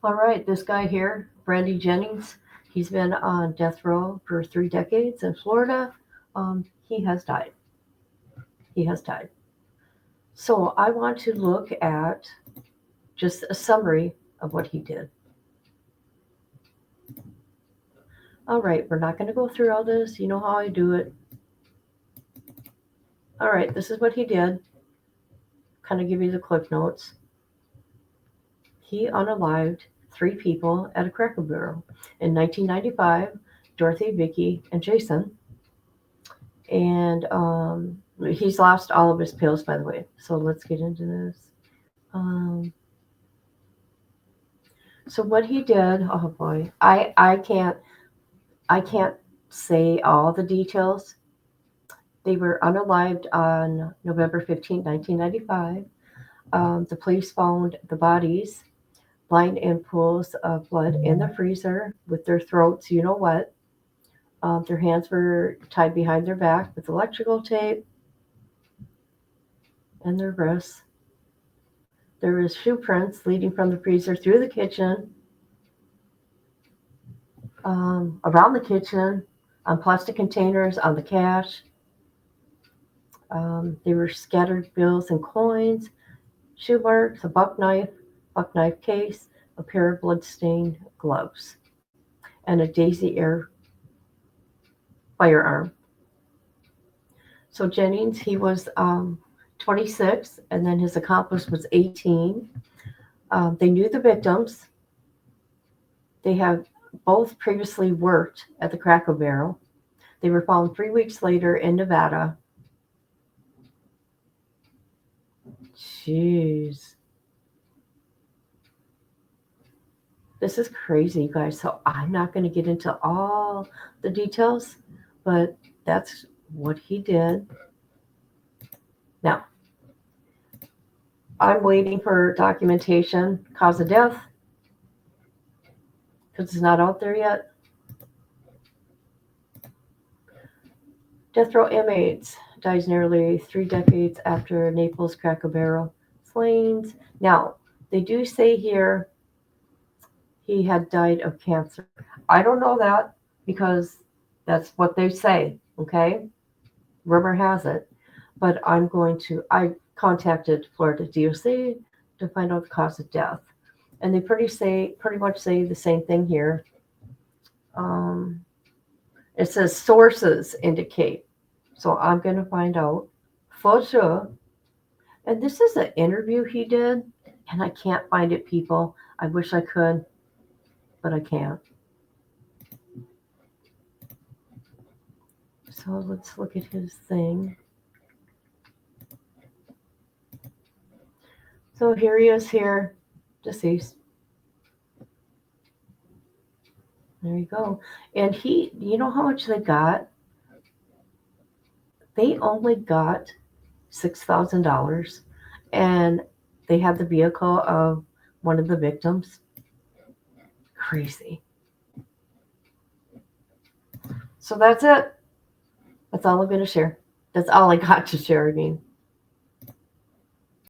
All right, this guy here, Brandy Jennings, he's been on death row for 3 decades in Florida. He has died. He has died. So I want to look at just a summary of what he did. All right, we're not going to go through all this. You know how I do it. All right, this is what he did. Kind of give you the cliff notes. He unalived 3 people at a Cracker Barrel in 1995, Dorothy, Vicky, and Jason. And he's lost all of his pills, by the way. So let's get into this. Um, so what he did, oh boy, I can't say all the details. They were unalived on November 15th, 1995. The police found the bodies lying in pools of blood in the freezer with their throats, you know what. Their hands were tied behind their back with electrical tape and their wrists. There was shoe prints leading from the freezer through the kitchen, around the kitchen, on plastic containers, on the cash. There were scattered bills and coins, shoe marks, a buck knife case, a pair of blood-stained gloves, and a Daisy Air firearm. So Jennings, he was 26, and then his accomplice was 18. They knew the victims. They have both previously worked at the Cracker Barrel. They were found 3 weeks later in Nevada. Jeez. This is crazy, you guys. So I'm not going to get into all the details, but that's what he did. Now, I'm waiting for documentation, cause of death, because it's not out there yet. Death row inmates dies nearly 3 decades after Naples Cracker Barrel slayings. Now, they do say here he had died of cancer. I don't know that because that's what they say, okay? Rumor has it. But I contacted Florida DOC to find out the cause of death. And they pretty much say the same thing here. It says sources indicate. So I'm going to find out for sure. And this is an interview he did, and I can't find it, people. I wish I could, but I can't. So let's look at his thing. So here he is here, deceased. There you go. And you know how much they got? They only got $6,000, and they had the vehicle of one of the victims. Crazy. So that's it. That's all I'm going to share. That's all I got to share. I mean,